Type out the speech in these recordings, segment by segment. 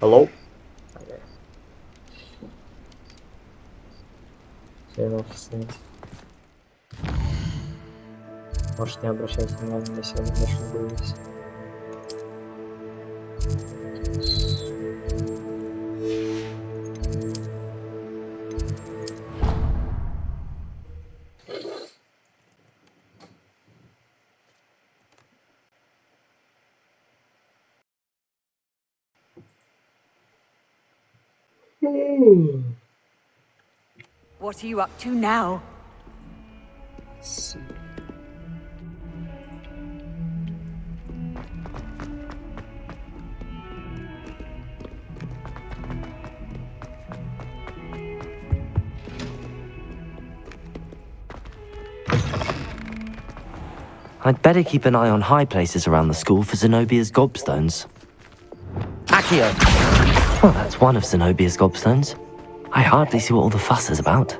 Hello? Okay. Член офиса. Может, не обращайте внимания на сегодня ночную боюсь. What are you up to now? I'd better keep an eye on high places around the school for Zenobia's gobstones. Accio! Well, that's one of Zenobia's gobstones. I hardly see what all the fuss is about.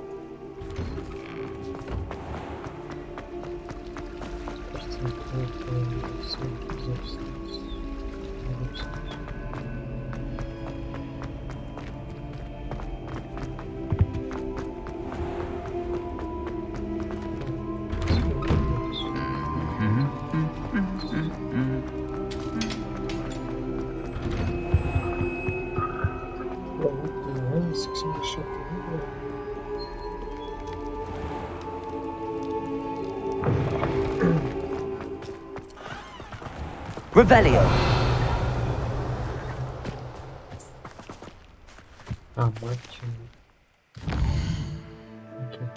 Revelio! Матчем. Окей.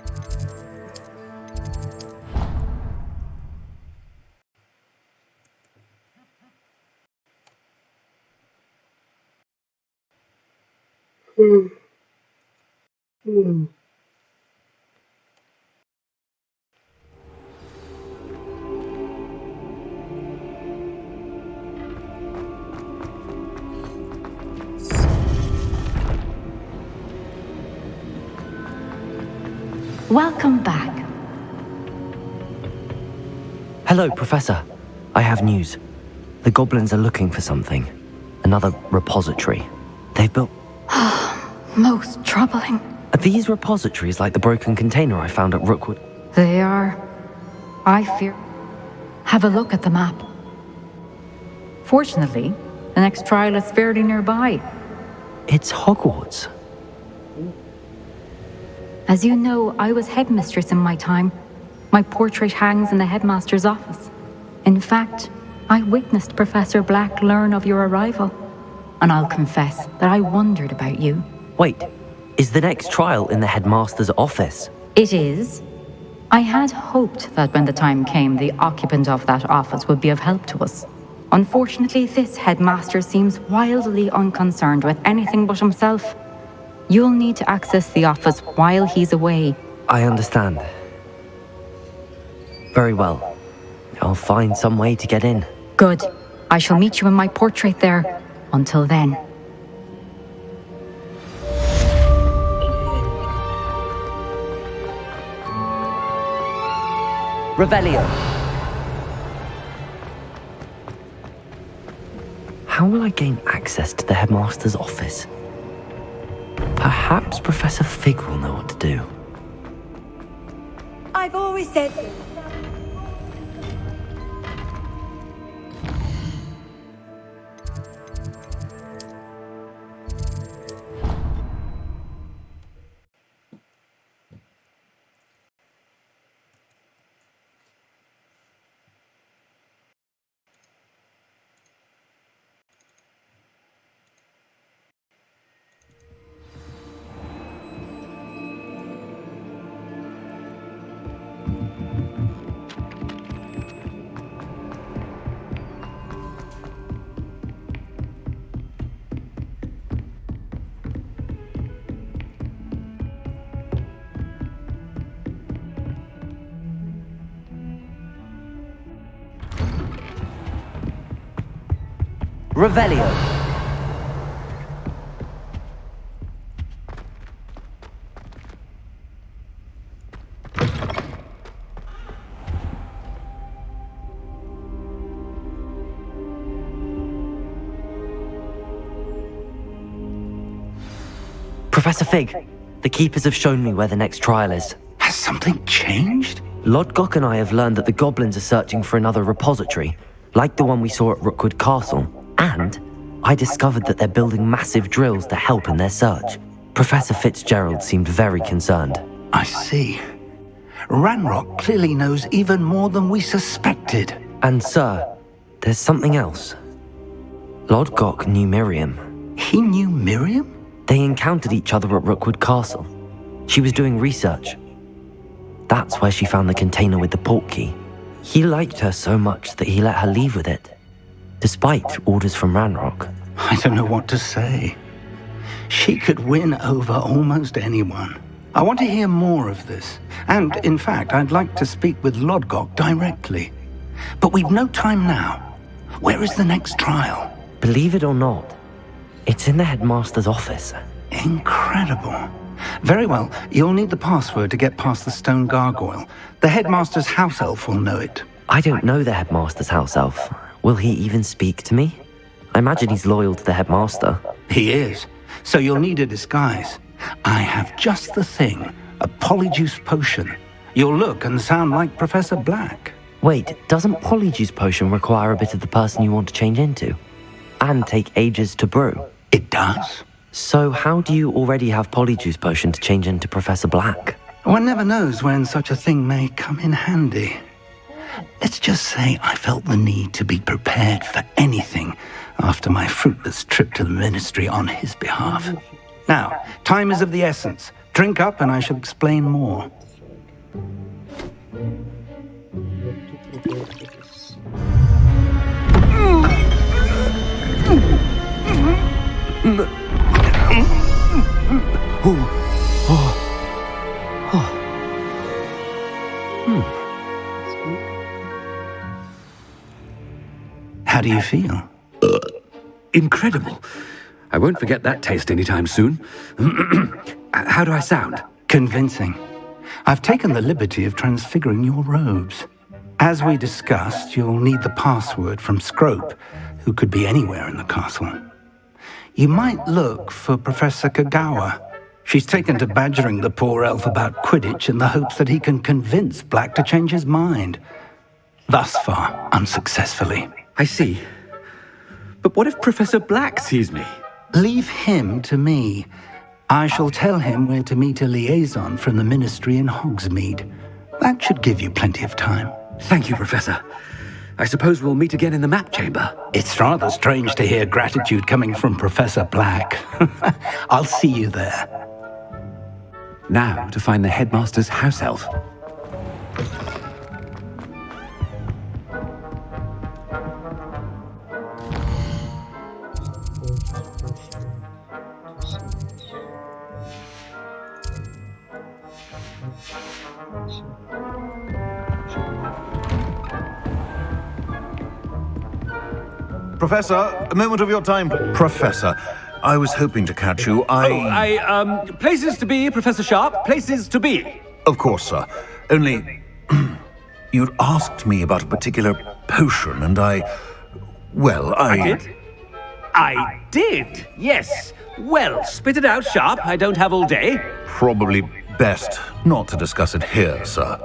Welcome back. Hello, Professor. I have news. The goblins are looking for something. Another repository. They've built... Most troubling. Are these repositories like the broken container I found at Rookwood? They are. I fear. Have a look at the map. Fortunately, the next trial is fairly nearby. It's Hogwarts. As you know, I was headmistress in my time. My portrait hangs in the headmaster's office. In fact, I witnessed Professor Black learn of your arrival. And I'll confess that I wondered about you. Wait, is the next trial in the headmaster's office? It is. I had hoped that when the time came, the occupant of that office would be of help to us. Unfortunately, this headmaster seems wildly unconcerned with anything but himself. You'll need to access the office while he's away. I understand. Very well. I'll find some way to get in. Good. I shall meet you in my portrait there. Until then. Revelio! How will I gain access to the headmaster's office? Perhaps Professor Fig will know what to do. I've always said this. Revelio! Professor Fig, the Keepers have shown me where the next trial is. Has something changed? Lodgok and I have learned that the goblins are searching for another repository, like the one we saw at Rookwood Castle. And I discovered that they're building massive drills to help in their search. Professor Fitzgerald seemed very concerned. I see. Ranrock clearly knows even more than we suspected. And sir, there's something else. Lodgok knew Miriam. He knew Miriam? They encountered each other at Rookwood Castle. She was doing research. That's where she found the container with the port key. He liked her so much that he let her leave with it, despite orders from Ranrock. I don't know what to say. She could win over almost anyone. I want to hear more of this. And, in fact, I'd like to speak with Lodgok directly. But we've no time now. Where is the next trial? Believe it or not, it's in the headmaster's office. Incredible. Very well, you'll need the password to get past the stone gargoyle. The headmaster's house elf will know it. I don't know the headmaster's house elf. Will he even speak to me? I imagine he's loyal to the headmaster. He is. So you'll need a disguise. I have just the thing. A polyjuice potion. You'll look and sound like Professor Black. Wait, doesn't Polyjuice Potion require a bit of the person you want to change into? And take ages to brew? It does. So how do you already have Polyjuice Potion to change into Professor Black? One never knows when such a thing may come in handy. Let's just say I felt the need to be prepared for anything after my fruitless trip to the ministry on his behalf. Now, time is of the essence. Drink up and I shall explain more. How do you feel? Incredible. I won't forget that taste anytime soon. How do I sound? Convincing. I've taken the liberty of transfiguring your robes. As we discussed, you'll need the password from Scrope, who could be anywhere in the castle. You might look for Professor Kagawa. She's taken to badgering the poor elf about Quidditch in the hopes that he can convince Black to change his mind. Thus far, unsuccessfully. I see. But what if Professor Black sees me? Leave him to me. I shall tell him where to meet a liaison from the ministry in Hogsmeade. That should give you plenty of time. Thank you, Professor. I suppose we'll meet again in the map chamber. It's rather strange to hear gratitude coming from Professor Black. I'll see you there. Now to find the headmaster's house elf. Professor, a moment of your time. Professor, I was hoping to catch you. Places to be, Professor Sharp. Places to be. Of course, sir. Only, you'd asked me about a particular potion, and I did? I did, yes. Well, spit it out, Sharp. I don't have all day. Probably best not to discuss it here, sir.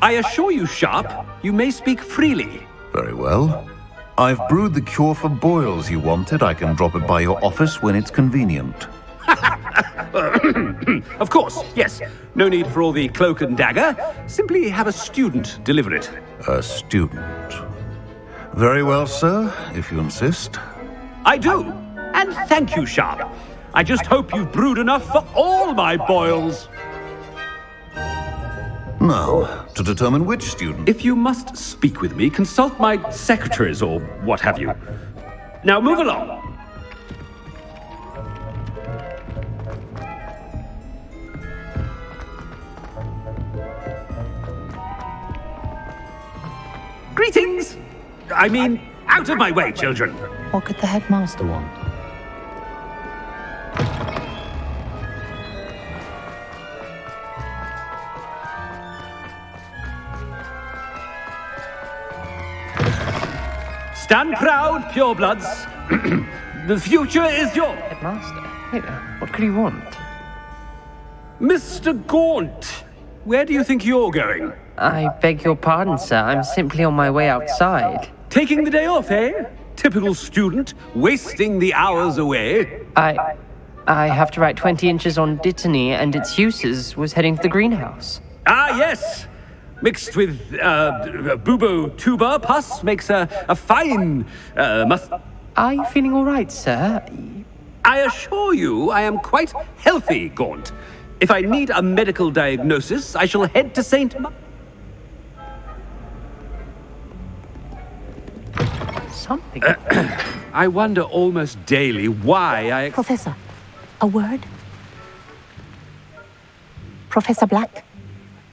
I assure you, Sharp, you may speak freely. Very well. I've brewed the cure for boils you wanted. I can drop it by your office when it's convenient. Of course, yes. No need for all the cloak and dagger. Simply have a student deliver it. A student. Very well, sir, if you insist. I do. And thank you, Sharp. I just hope you've brewed enough for all my boils. Now, to determine which student... If you must speak with me, consult my secretaries or what have you. Now move along. Greetings! I mean, out of my way, children. What could the headmaster want? Stand proud, purebloods. The future is yours. Headmaster, what could he want? Mr. Gaunt, where do you think you're going? I beg your pardon, sir. I'm simply on my way outside. Taking the day off, eh? Typical student, wasting the hours away. I have to write 20 inches on Dittany and its uses. Was heading to the greenhouse. Ah, yes. Mixed with bubo tuber pus makes a fine Are you feeling all right, sir? I assure you I am quite healthy, Gaunt. If I need a medical diagnosis, I shall head to St. Something. I wonder almost daily why Professor, a word? Professor Black,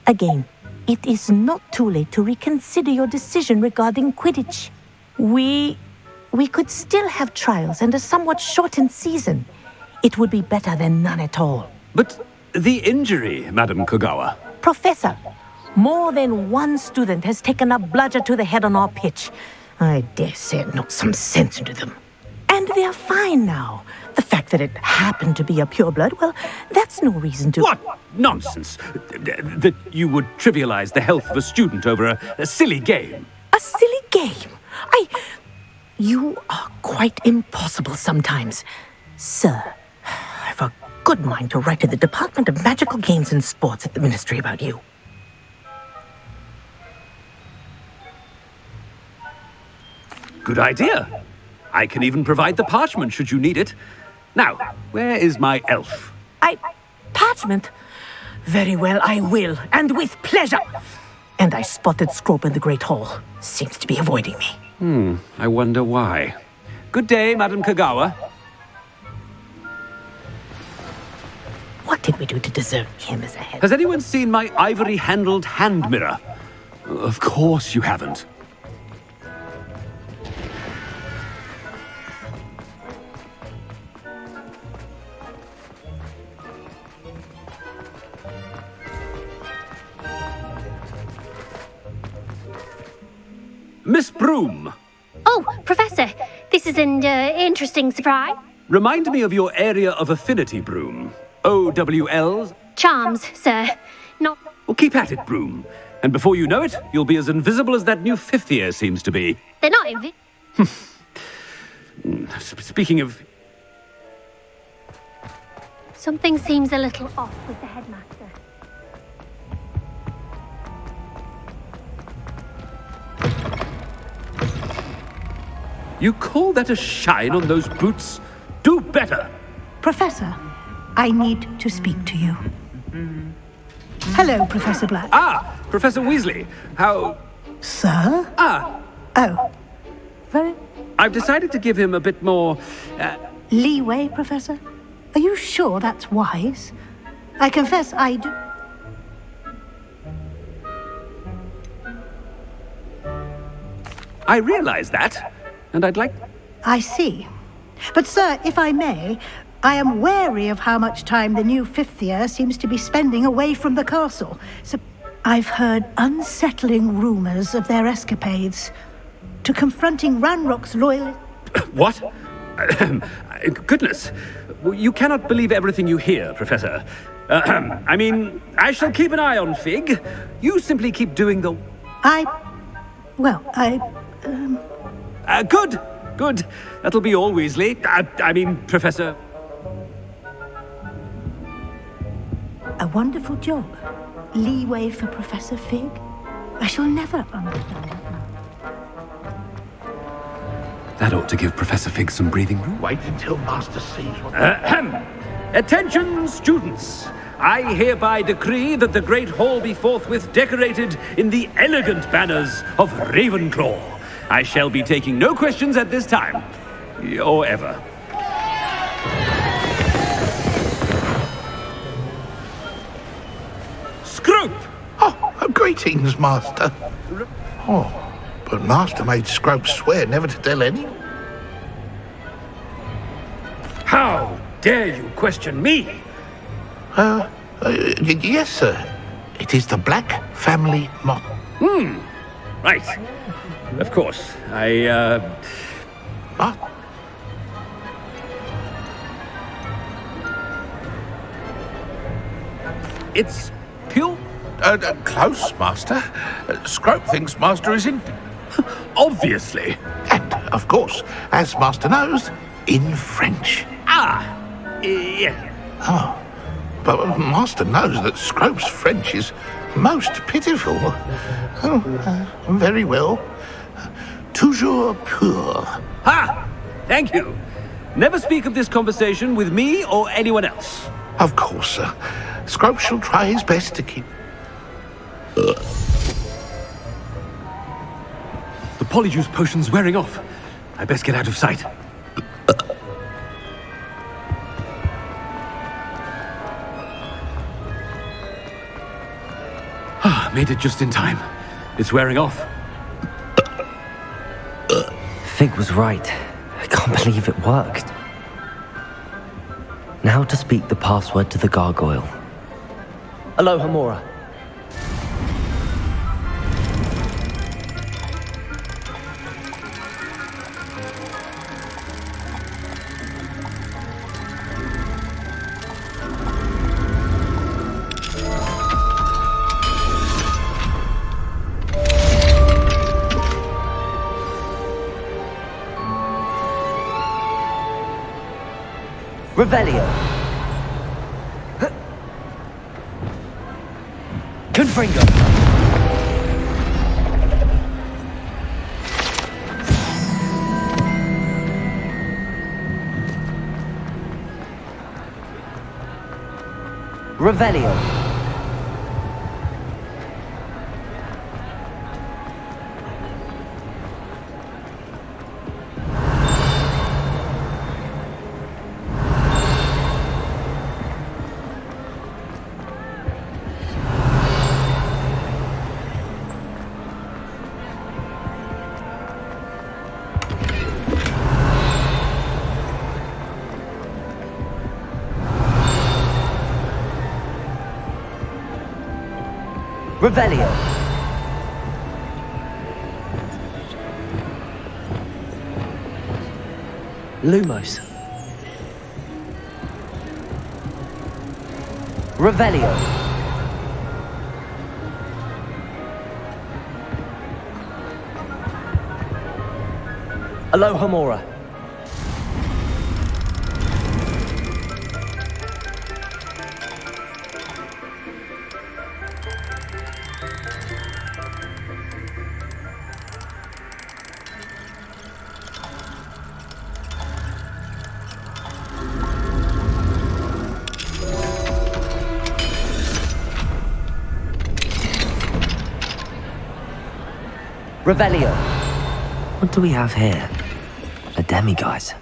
again, it is not too late to reconsider your decision regarding Quidditch. We could still have trials and a somewhat shortened season. It would be better than none at all. But the injury, Madam Kogawa. Professor, more than one student has taken a bludger to the head on our pitch. I dare say it knocked some sense into them. And they're fine now. The fact that it happened to be a pureblood, well, that's no reason to... What nonsense! That you would trivialize the health of a student over a silly game. A silly game? You are quite impossible sometimes. Sir, I've a good mind to write to the Department of Magical Games and Sports at the Ministry about you. Good idea. I can even provide the parchment should you need it. Now, where is my elf? Parchment? Very well, I will, and with pleasure. And I spotted Scrope in the Great Hall. Seems to be avoiding me. I wonder why. Good day, Madam Kogawa. What did we do to deserve him as a head? Has anyone seen my ivory-handled hand mirror? Of course you haven't. Miss Broom, Oh, Professor, this is an interesting surprise. remind me of your area of affinity, Broom. OWLs? Charms, sir. Not... Well, keep at it, Broom. And before you know it, you'll be as invisible as that new fifth year seems to be. They're not Speaking of... Something seems a little off with the headmaster. You call that a shine on those boots? Do better! Professor, I need to speak to you. Hello, Professor Black. Ah, Professor Weasley. How... Sir? Ah, Oh. Very... I've decided to give him a bit more... Leeway, Professor? Are you sure that's wise? I confess I do... I realize that, and I'd like... I see. But, sir, if I may, I am wary of how much time the new fifth year seems to be spending away from the castle. So I've heard unsettling rumors of their escapades to confronting Ranrock's loyalists. What? Goodness. You cannot believe everything you hear, Professor. I mean, I shall keep an eye on Fig. You simply keep doing the... Good. Good. That'll be all, Weasley. I mean, Professor... A wonderful job. Leeway for Professor Fig. I shall never understand that. That ought to give Professor Fig some breathing room. Wait until Master sees what... Attention, students! I hereby decree that the Great Hall be forthwith decorated in the elegant banners of Ravenclaw. I shall be taking no questions at this time. Or ever. Scrope! Oh, greetings, Master. Oh, but Master made Scrope swear never to tell any. How dare you question me? Yes, sir. It is the Black family motto. Right. Of course. It's pure... Close, Master. Scrope thinks Master is in... Obviously. And, of course, as Master knows, in French. Yeah. Oh, but Master knows that Scrope's French is most pitiful. Oh, very well. Toujours pur. Ha! Thank you. Never speak of this conversation with me or anyone else. Of course, sir. Scrope shall try his best to keep... The polyjuice potion's wearing off. I best get out of sight. Made it just in time. It's wearing off. Fig was right. I can't believe it worked. Now to speak the password to the gargoyle. Aloha Mora. Revelio. Confringo. Revelio. Revelio. Lumos. Revelio. Aloha Mora. Revelio. What do we have here? A demiguise.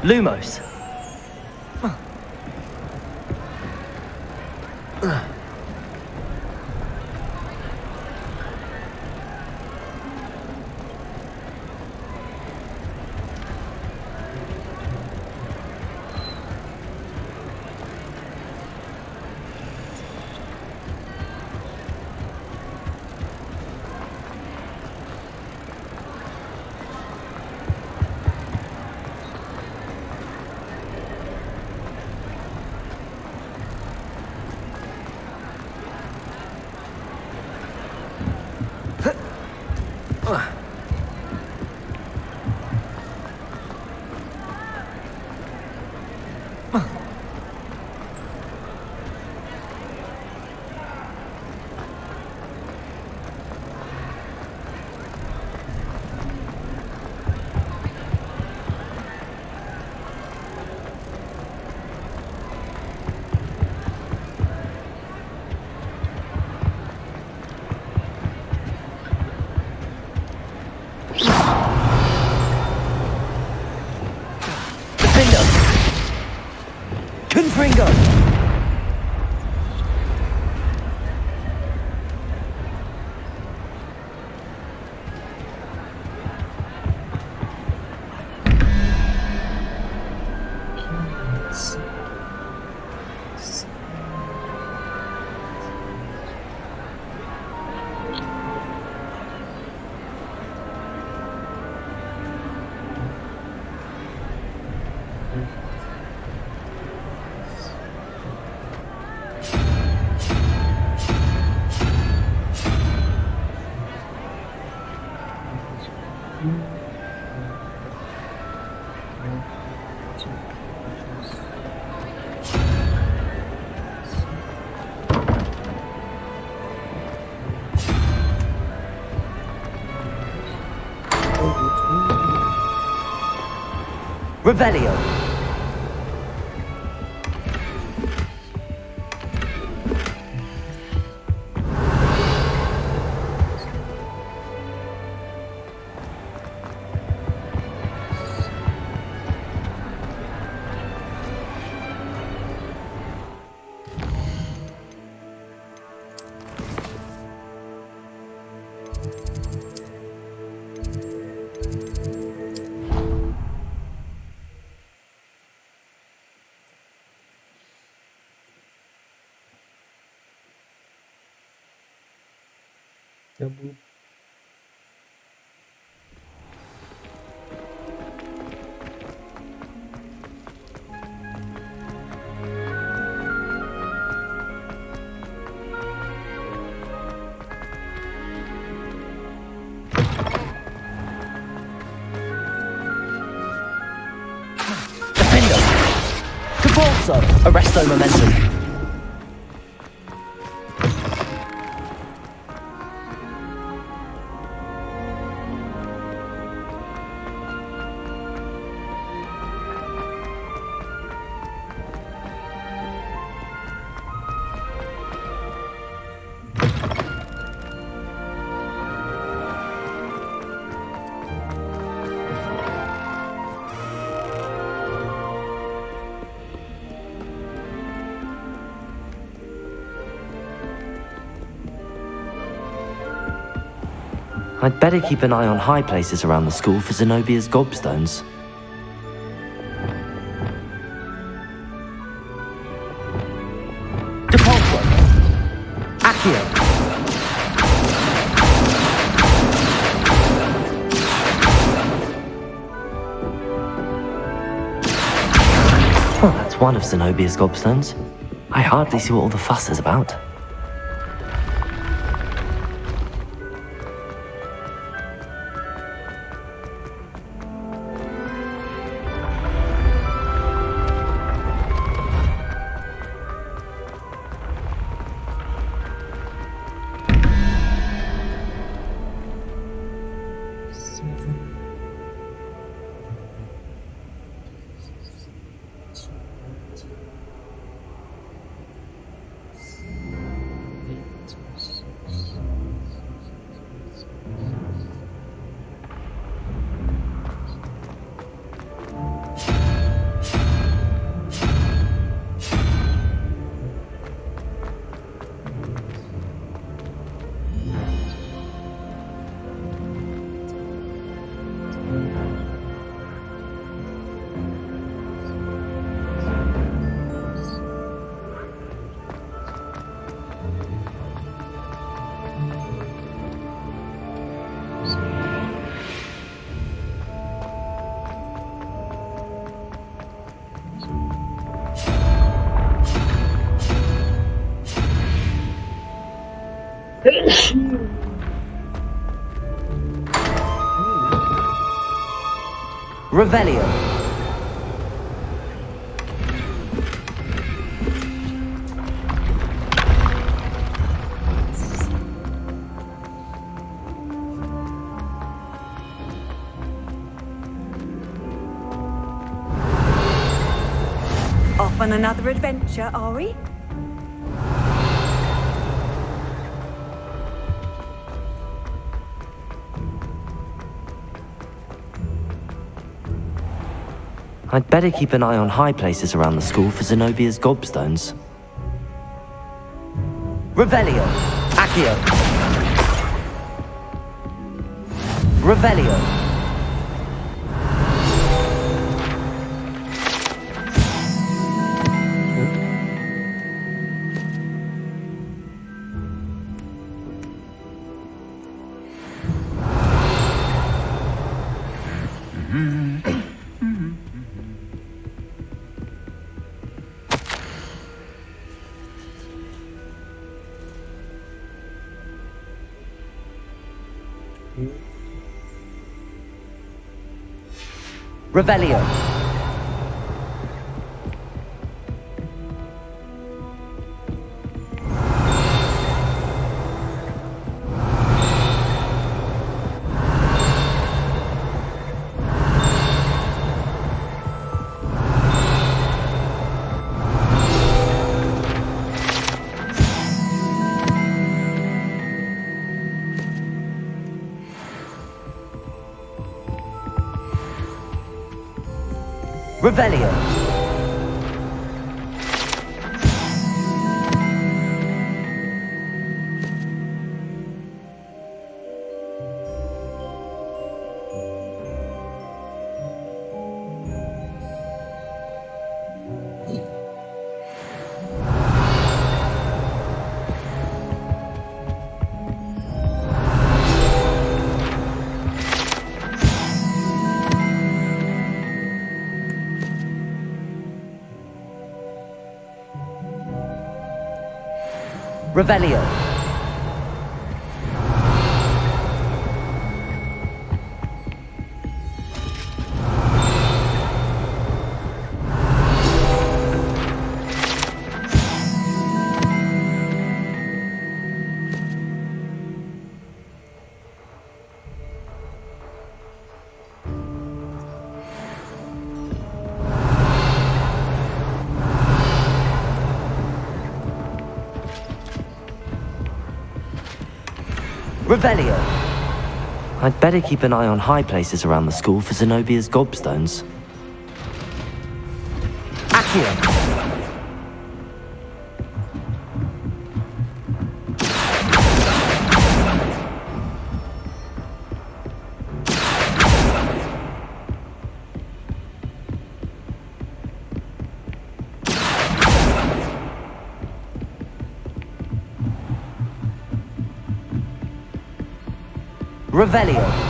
Lumos. Defender! Confringo! Revelio. Double. Defender! Cabalso! Arresto momentum. I'd better keep an eye on high places around the school for Zenobia's gobstones. Depulso! Accio! Oh, that's one of Zenobia's gobstones. I hardly see what all the fuss is about. Revelio. Off on another adventure, are we? I'd better keep an eye on high places around the school for Zenobia's gobstones. Revelio! Accio! Revelio! Revelio. Revelio. Revelio. Revelio. I'd better keep an eye on high places around the school for Zenobia's gobstones. Accio. Revelio.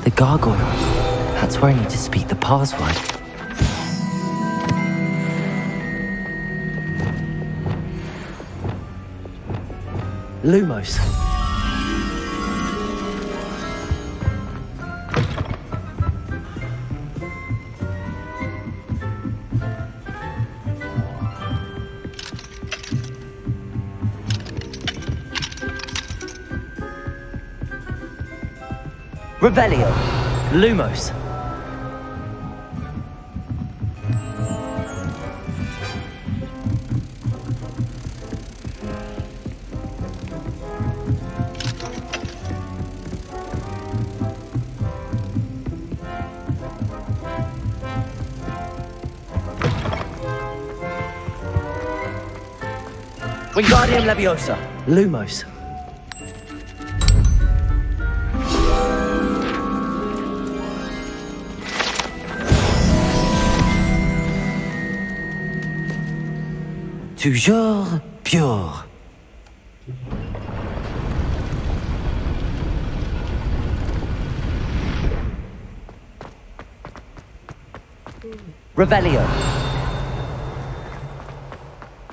The gargoyle. That's where I need to speak the password. Lumos. Revelio. Lumos. Wingardium Leviosa. Lumos. Toujours pure. Revelio.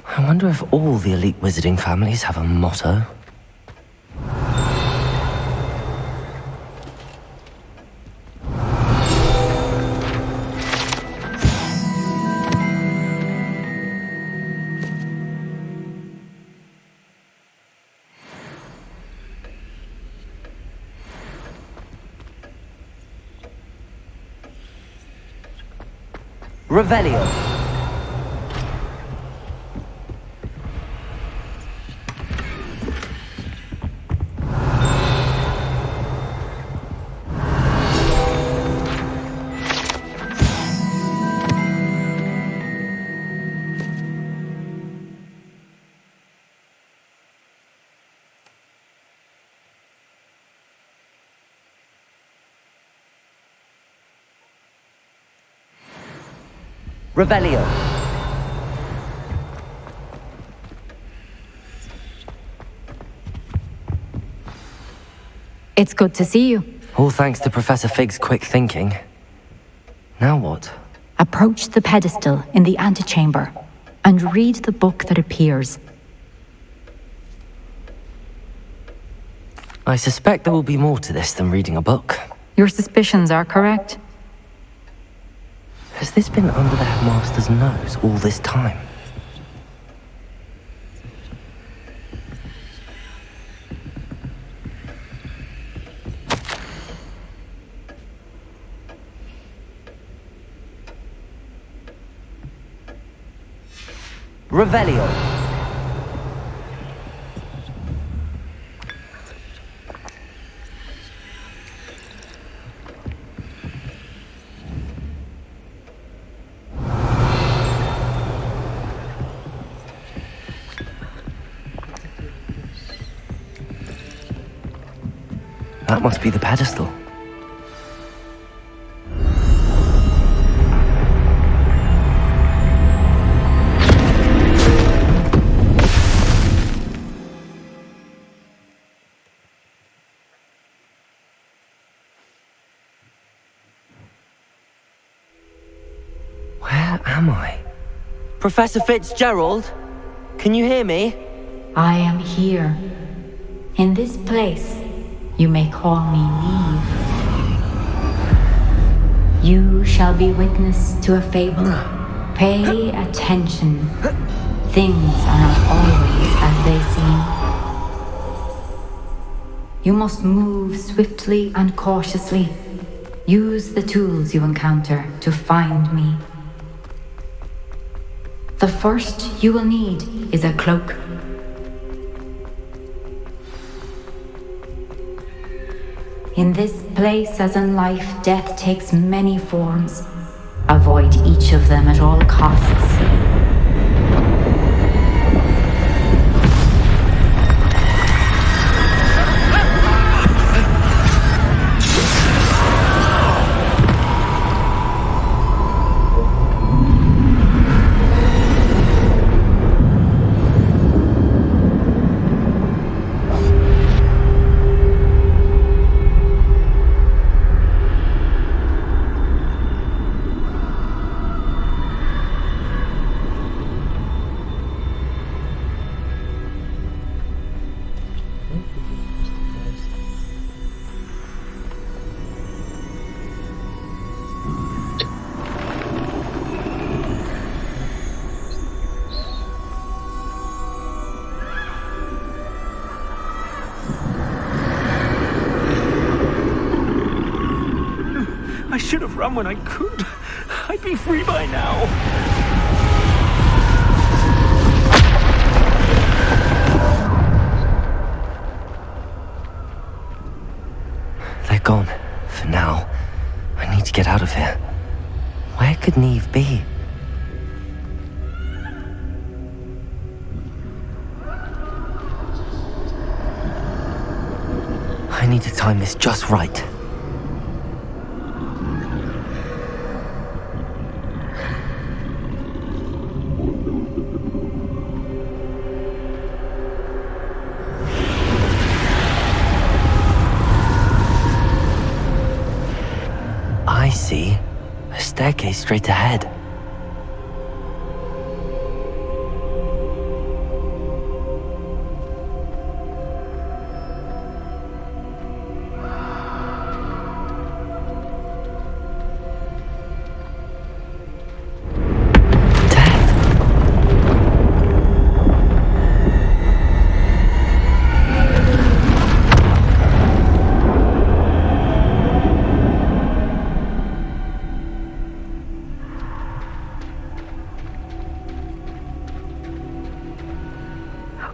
I wonder if all the elite wizarding families have a motto. Revelio. Revelio. It's good to see you. All thanks to Professor Fig's quick thinking. Now what? Approach the pedestal in the antechamber and read the book that appears. I suspect there will be more to this than reading a book. Your suspicions are correct. Has this been under the headmaster's nose all this time? Revelio. That must be the pedestal. Where am I? Professor Fitzgerald? Can you hear me? I am here. In this place, you may call me Neve. You shall be witness to a fable. Pay attention. Things are not always as they seem. You must move swiftly and cautiously. Use the tools you encounter to find me. The first you will need is a cloak. In this place, as in life, death takes many forms. Avoid each of them at all costs. I should have run when I could. I'd be free by now. They're gone. For now. I need to get out of here. Where could Neve be? I need to time this just right. I see. A staircase straight ahead.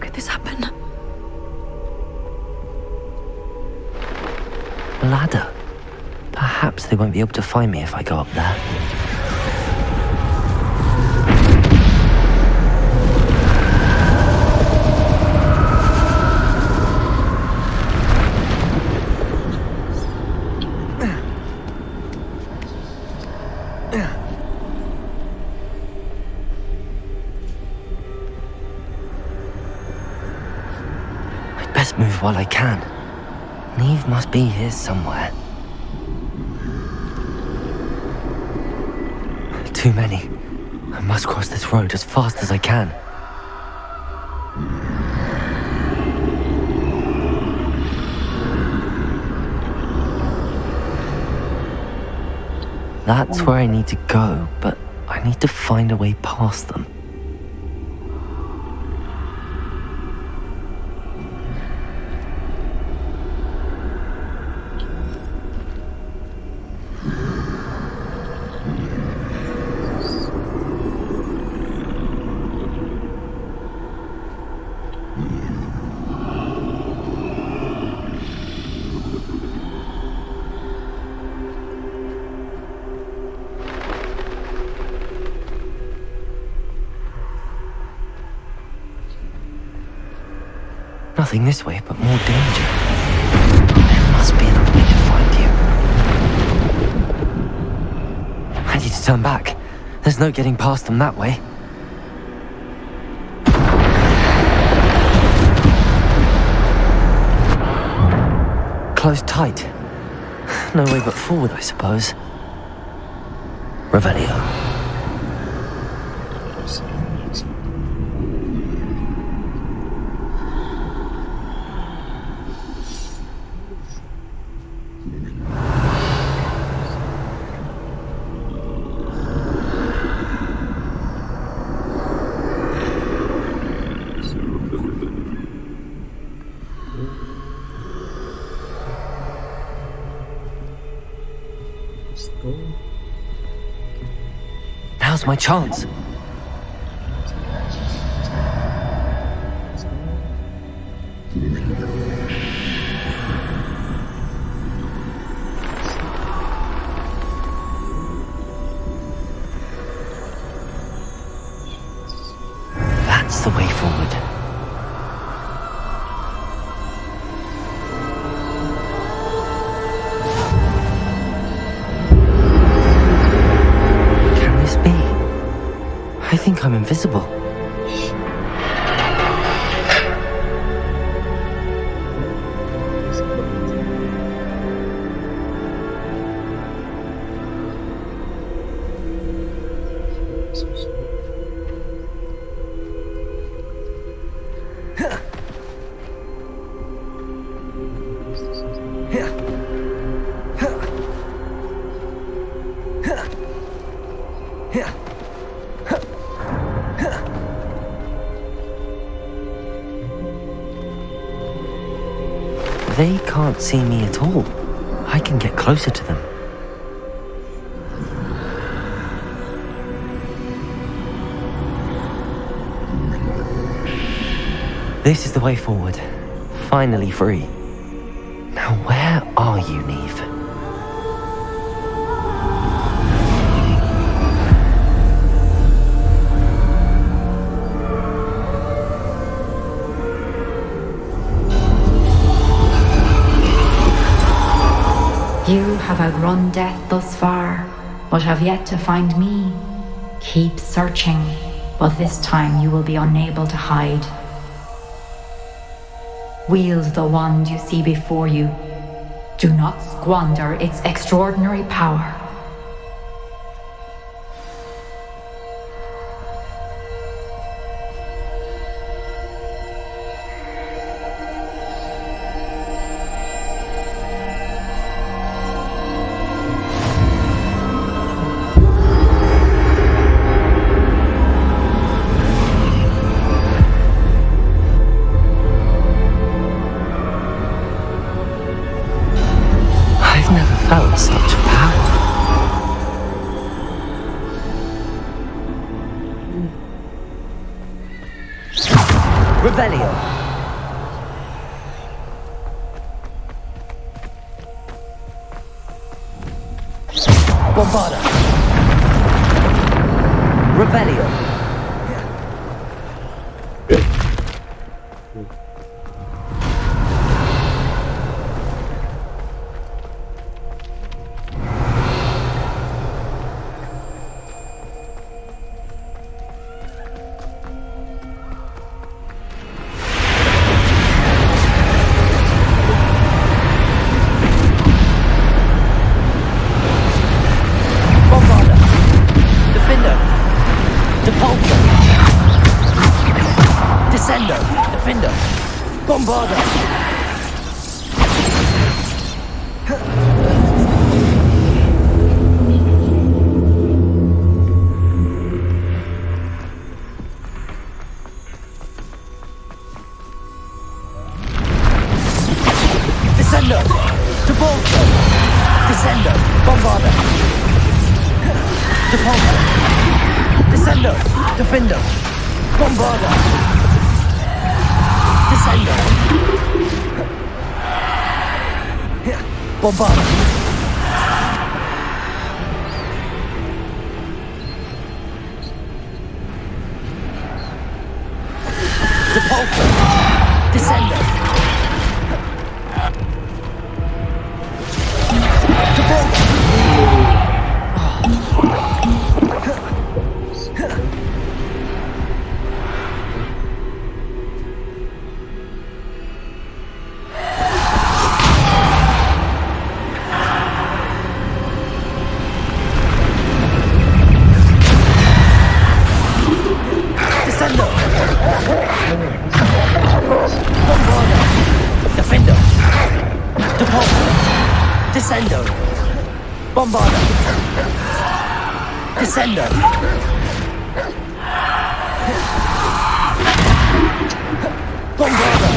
could this happen? A ladder. Perhaps they won't be able to find me if I go up there. I'd best move while I can. Neve must be here somewhere. Too many. I must cross this road as fast as I can. That's where I need to go, but I need to find a way past them. Nothing this way, but more danger. There must be another way to find you. I need to turn back. There's no getting past them that way. Closed tight. No way but forward, I suppose. Revelio. Now's my chance. That's the way forward. I think I'm invisible. They can't see me at all. I can get closer to them. This is the way forward. Finally free. Now where are you, Neve? You have outrun death thus far, but have yet to find me. Keep searching, but this time you will be unable to hide. Wield the wand you see before you. Do not squander its extraordinary power. I've never felt such power. Revelio. Bombarda. Revelio. Bombarda! Descendo! Debolso! Descendo! Bombarda! Debolso! Descendo! Defendo! Bombarda! Descendo! Bombarda! Depulso! Descendo! Descendo! Bombarda! Descendo! Bombarda!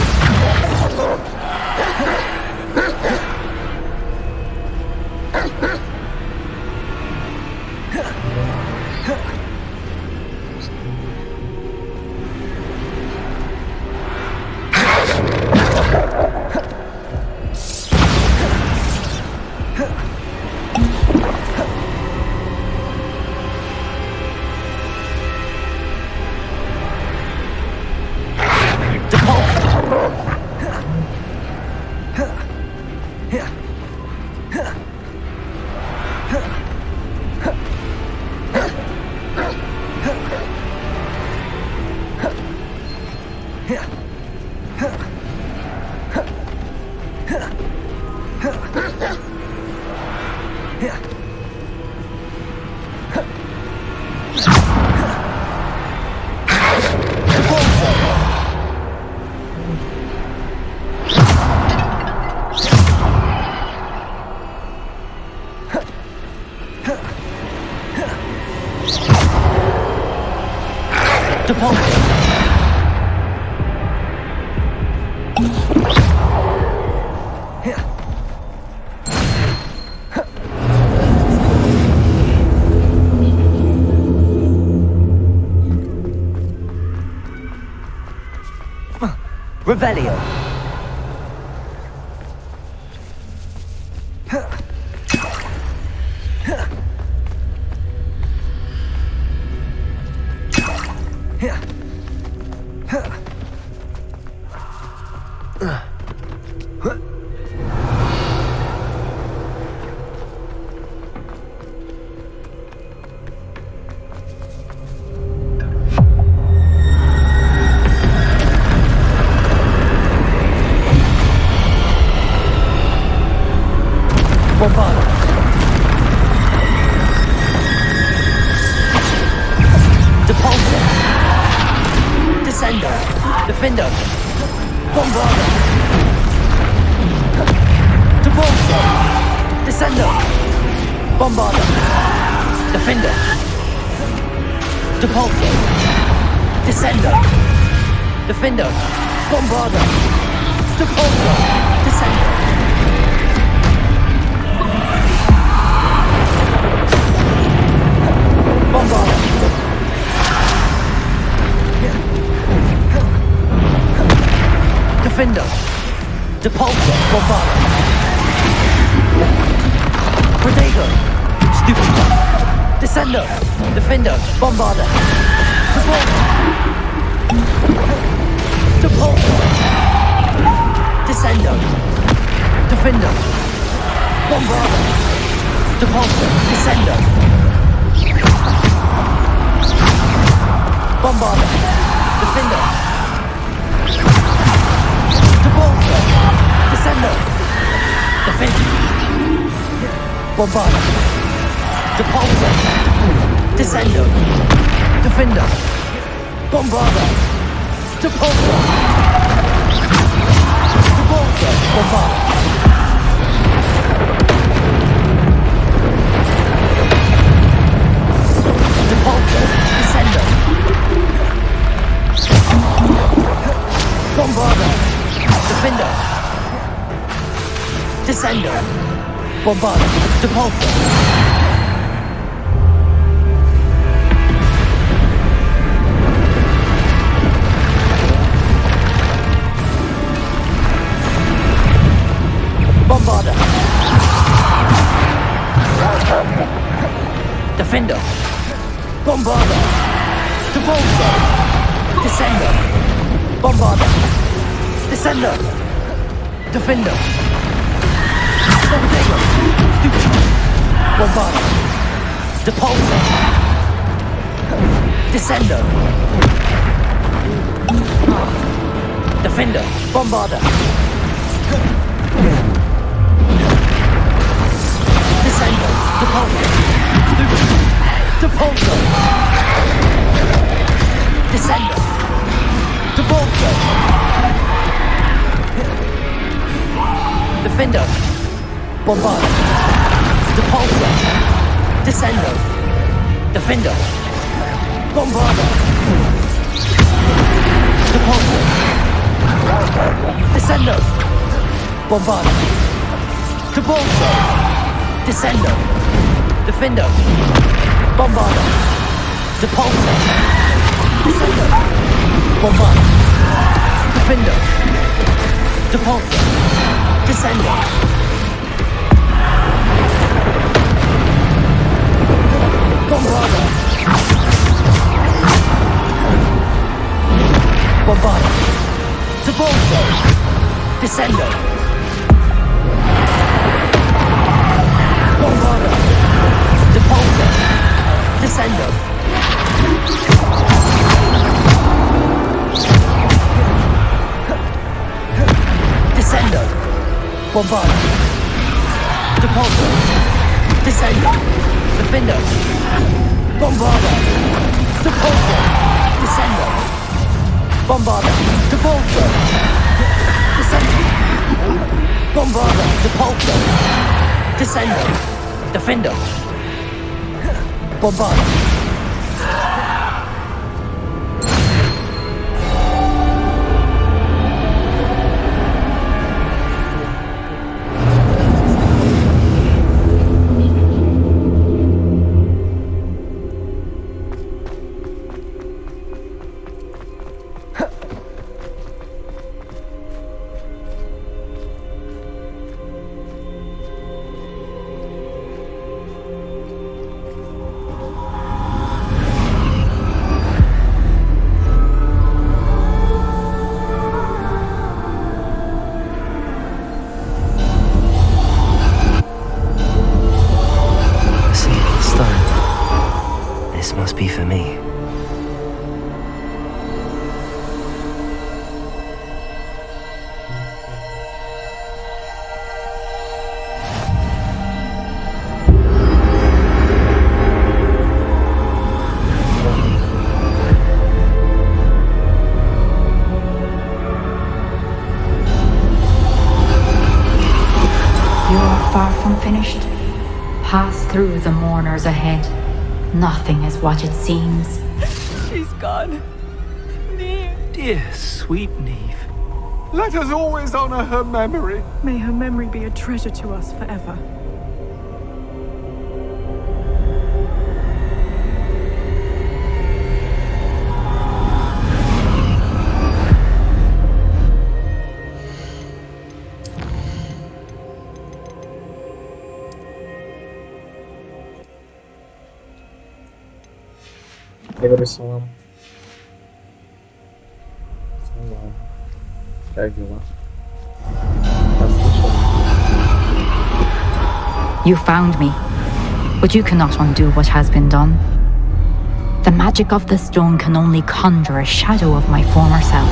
Revelio. Defendo! Bombarda! Debolso! Descendo! Bombarda! Defendo! Depulso! Descendo! Defendo! Bombarda! Depulso! Descendo! Bombarda! Defender. Depulsor. Bombarda. Pepego. Stupida. Descendo. Defender. Bombarda. Depulsor. Descendo. Defender. Bombarda. Depulsor. Descendo. Bombarda. Defender. Depulsor. Descendo. Defender. Bombarda. Depulsor. Descendo. Defender. Bombarda. Depulsor. Depulsor. Bombarda. Depulsor. Descendo. Bombarda. Defender. Descendo. Bombarda. Depulsor. Bombarda. Defender. Bombarda. Depulsor. Descendo. Bombarda. Descendo. Defender. Pepego. Bombarda. Depulsor. Descendo. Defender. Bombarda. Descendo. Depulsor. Depulsor. Descendo. Depulsor. Defender. Bombarda. Depulsor. Descendo. Defender. Bombarda. Depulsor. Descendo. Bombarda. Depulsor. Descendo. Defender. Bombarda. Depulsor. Descendo. Bombarda. Defender. Depulsor. Descendo. Bombarda. Bombarda. Depulsor. Descendo. Bombarda. Depulsor. Descendo. Descendo. Bombarda. Depulsor. Descendo. Defender. Bombarda. Depulsor. Descendo. Bombarda. Depulsor. Descendo. Bombarda. Depulsor. Descendo. Defender. Bombarda. Be for me. You're far from finished. Pass through the mourners ahead. Nothing is what it seems. She's gone. Neve. Dear, sweet Neve. Let us always honor her memory. May her memory be a treasure to us forever. Сори, салам. Салам. Как дела? You found me, but you cannot undo what has been done. The magic of the stone can only conjure a shadow of my former self.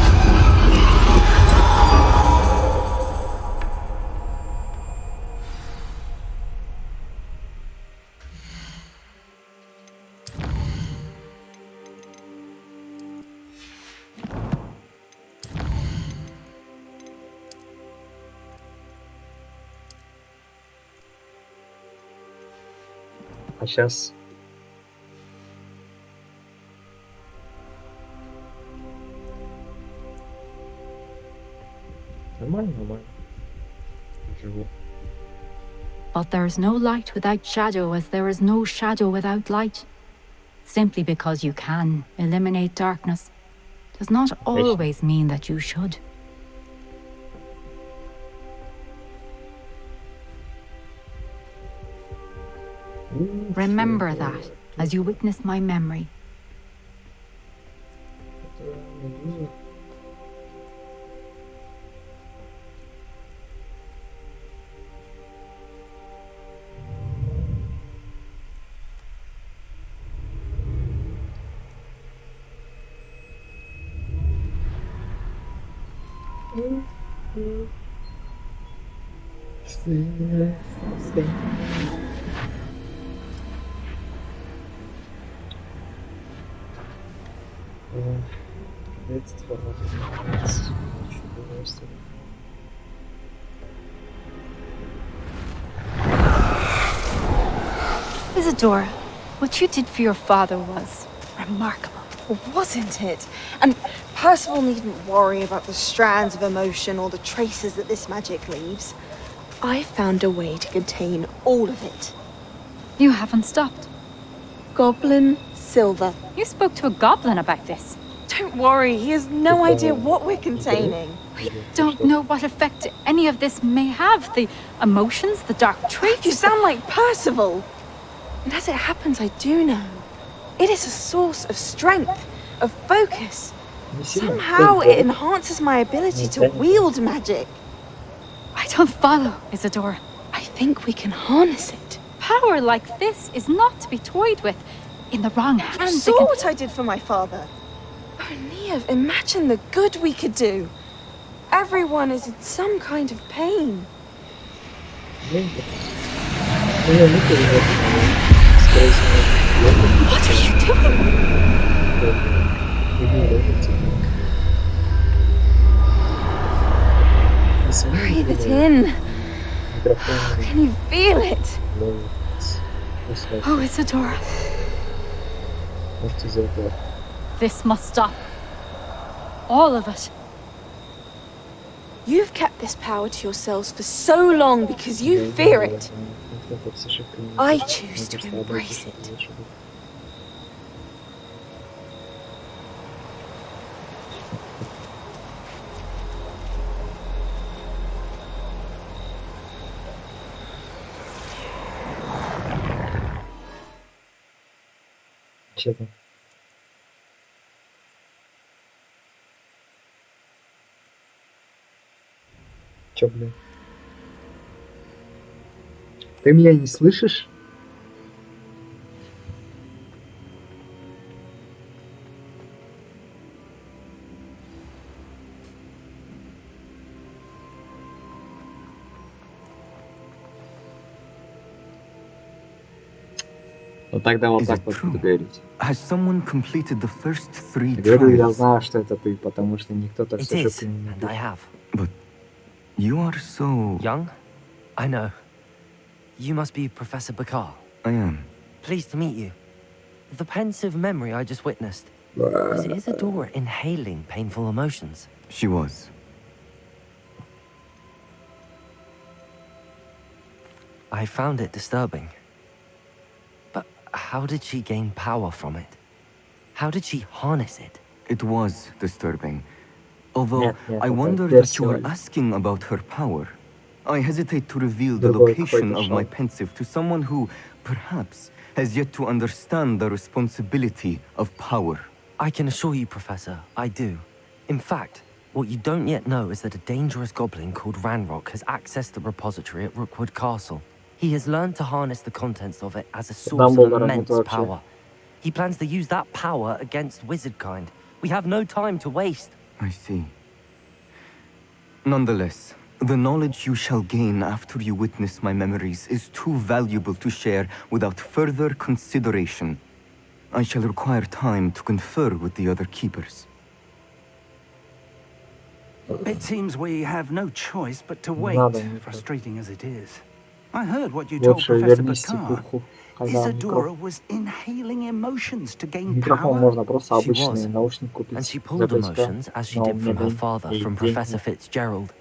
А сейчас... Нормально, нормально. Живу. But there is no light without shadow, as there is no shadow without light. Simply because you can eliminate darkness does not always mean that you should. Remember that as you witness my memory. Isadora, what you did for your father was remarkable, wasn't it? And Percival needn't worry about the strands of emotion or the traces that this magic leaves. I found a way to contain all of it. You haven't stopped. Goblin Silver. You spoke to a goblin about this. Don't worry, he has no idea what we're containing. We don't know what effect any of this may have. The emotions, the dark traits. You sound like Percival. And as it happens, I do know. It is a source of strength, of focus. Somehow it enhances my ability to wield magic. I don't follow, Isadora. I think we can harness it. Power like this is not to be toyed with. In the wrong hands. You saw what I did for my father. Oh, Nia, imagine the good we could do. Everyone is in some kind of pain. What are you doing? Breathe it in. Can you feel it? Oh, Isadora. This must stop. All of it. You've kept this power to yourselves for so long because you fear it. I choose to embrace it. Че там? Че, блин? Ты меня не слышишь? Ну тогда вот так вот буду говорить. Has someone completed the first 3 Говорю, я trials? знаю, что это ты, потому что никто-то It все is, ошибки не and I have. But you are so... Young? I know. You must be Professor Bakar. I am. Pleased to meet you. The pensive memory I just witnessed. Was Isadora inhaling painful emotions? She was. I found it disturbing. But how did she gain power from it? How did she harness it? It was disturbing. Although Yeah, I wonder that's that you are right. asking about her power. I hesitate to reveal the Другой location какой-то of my шаг. pensive to someone who, perhaps, has yet to understand the responsibility of power. I can assure you, Professor, I do. In fact, what you don't yet know is that a dangerous goblin called Ranrock has accessed the repository at Rookwood Castle. He has learned to harness the contents of it as a source of immense power. He plans to use that power against wizardkind. We have no time to waste. I see. Nonetheless, the knowledge you shall gain after you witness my memories is too valuable to share without further consideration. I shall require time to confer with the other keepers. It seems we have no choice but to wait, frustrating as it is. I heard what you told Professor Pepego. Isadora was inhaling emotions to gain Микрофон power. можно просто She was, обычный наушник купить and she за pulled 5К, emotions as she но did мне from her лень father, и from деньги. Professor Fitzgerald,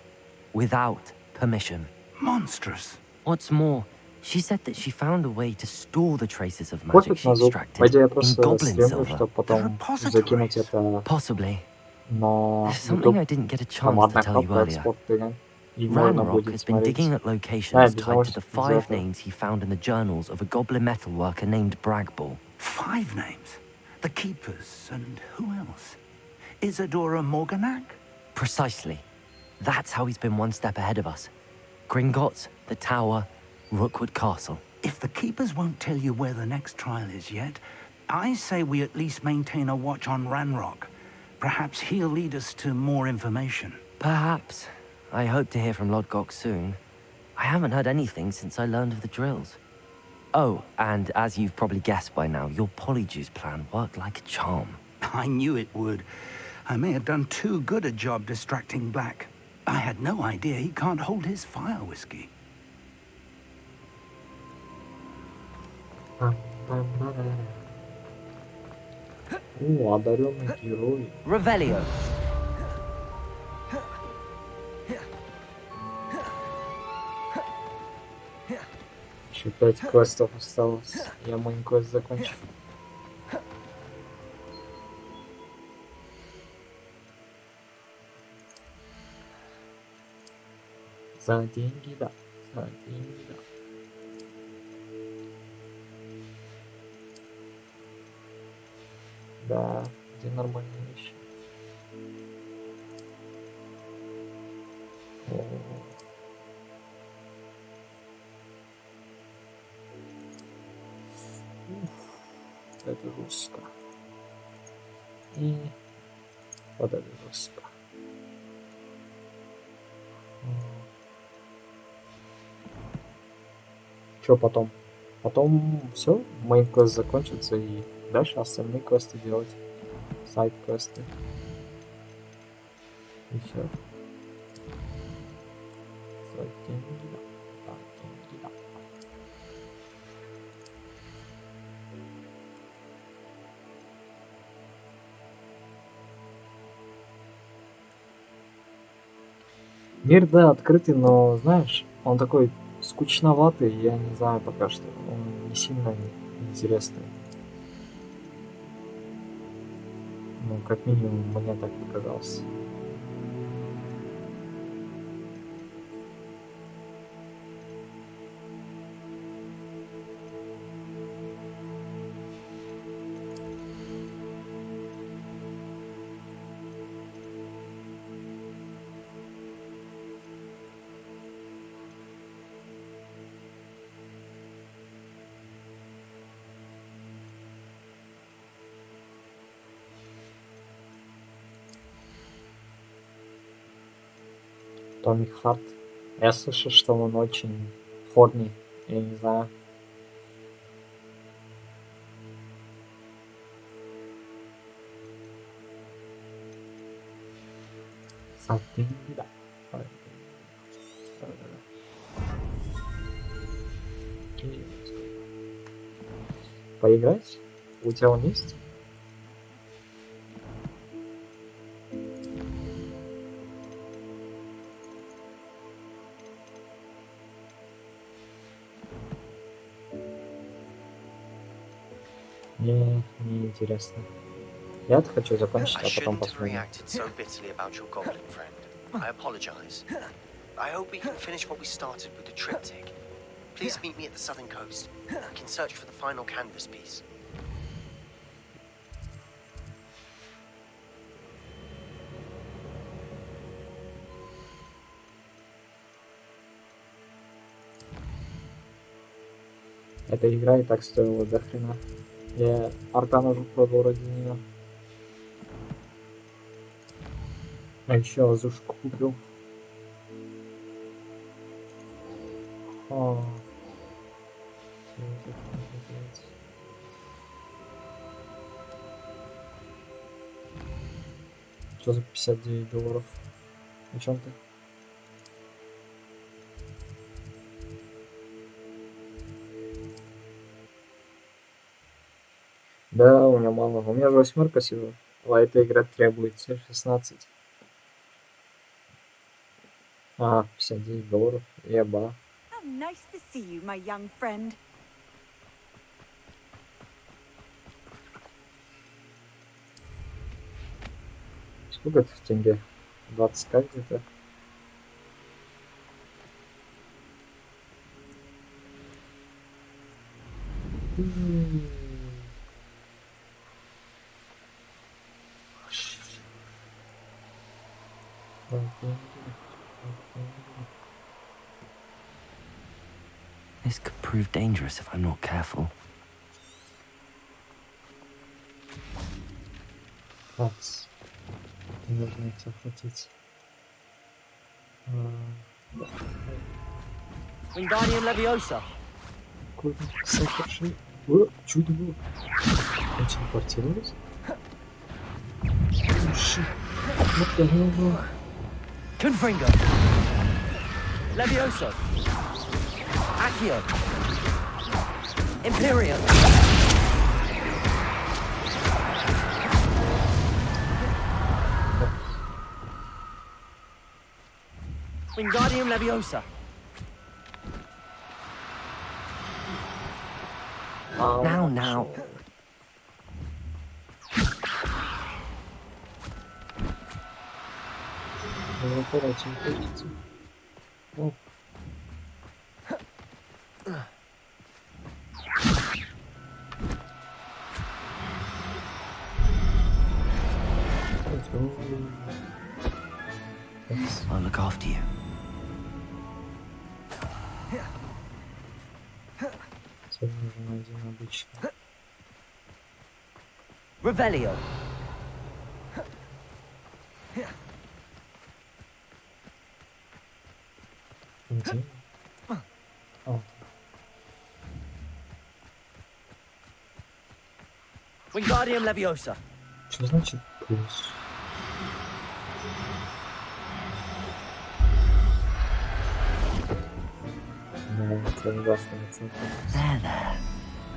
without permission. Monstrous. What's more, she said that she found a way to store the traces of magic Пофиг she на звук. По extracted идее, я in просто goblin стримлю, silver. чтобы потом закинуть это Possibly. на There's something I YouTube. didn't get a Там chance to одна tell you кнопка earlier. экспорт игры. И можно Ranrock будет has been смотреть. digging at Да, locations без tied to the этого. 5 names he found in the journals of a goblin metalworker named Bragball. 5 names? The Keepers, and who else? Isadora Morganac? Precisely. That's how he's been one step ahead of us. Gringotts, the Tower, Rookwood Castle. If the Keepers won't tell you where the next trial is yet, I say we at least maintain a watch on Ranrock. Perhaps he'll lead us to more information. Perhaps. I hope to hear from Lodgok soon. I haven't heard anything since I learned of the drills. Oh, and as you've probably guessed by now, your Polyjuice plan worked like a charm. I knew it would. I may have done too good a job distracting Black. I had no idea he can't hold his fire whiskey. О, одаренный герой. Revelio. Еще 5 квестов осталось. Я мой квест закончу. За деньги, да. За деньги, да. Да, где нормальные вещи. О. Это жестко. И вот это жестко. Что потом? Потом все, мейн квест закончится и дальше остальные квесты делать. Сайд квесты. И все. Деньги, да. Да, деньги, да. Мир, да, открытый, но, знаешь, он такой скучноватый, я не знаю пока что, он не сильно интересный. Ну, как минимум, мне так показалось. Томик Харт. Я слышу, что он очень хорни, я не знаю. Something, да. Поиграть? У тебя он есть? Мне неинтересно. Я хочу закончить, а потом посмотрим. So bitterly about your goblin friend. I apologize. I hope we can finish what we started with the triptych. Please meet me at the southern coast. We can search for the final canvas piece. Эта игра и так стоила до хрена. Я Аркан уже продал ради нее. А еще Азушку купил. О. Что за $59? О чем ты? Да, у меня мало. У меня же 8 сила. А эта игра требуется 16. А, $59. Еба. How nice to see you, my young friend. Сколько это в тенге? 20к где-то. This could prove dangerous if I'm not careful. Класс. Нужно их захватить. Wingardium Leviosa. Какой-то сахарший. О, чудо было. Он телепортировался? Вот как было. Confringo. Levioso. Accio. Imperium. Wingardium Leviosa. Now. О. I'll look after you. Теперь нужен один обычный. Revelio. Где? О. Wingardium Leviosa. Что значит плюс? No, это ужасно. There.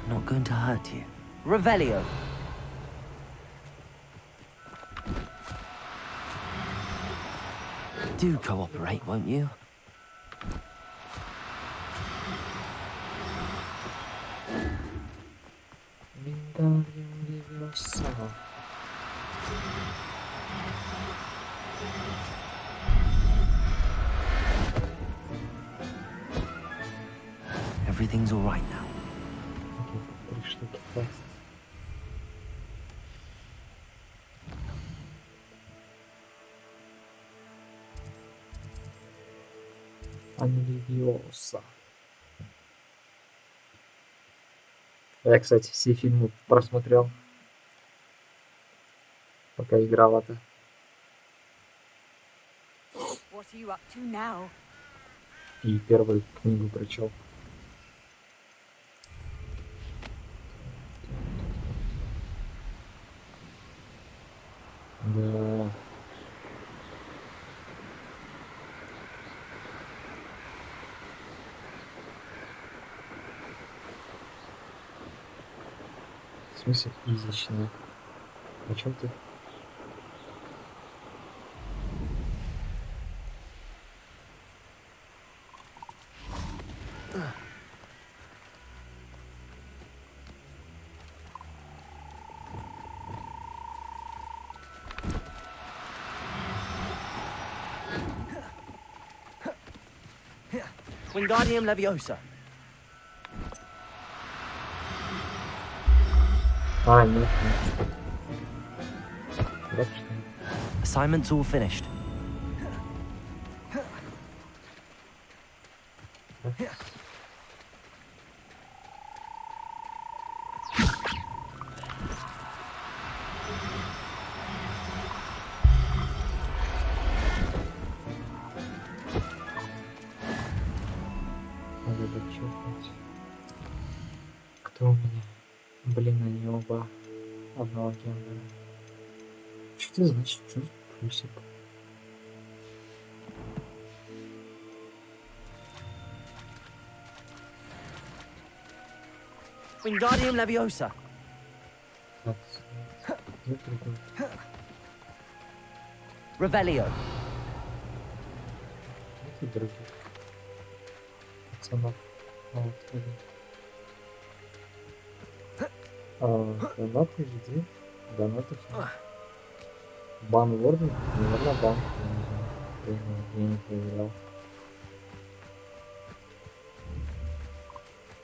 I'm not going to hurt you. Revelio. Do cooperate, won't you? Wingardium Leviosa. Everything's all right now. Окей, 3 штуки хватит. Левиоса. Я, кстати, все фильмы просмотрел, пока играл это. What are you up to now? И первую книгу прочел. Да. В смысле изичная? О чем ты? Wingardium Leviosa. А, нет, нет. Так что... Assignment's all finished. Надо дочекать. Кто у меня? Блин, они оба одного гендера. Что это значит? Что за плюсик? Wingardium Leviosa. Так, где другой? Revelio. Какие другие? Пацанов. А, вот один. Донаты где? Донаты. Бан Ворден? Наверное, бан. Я не проверял.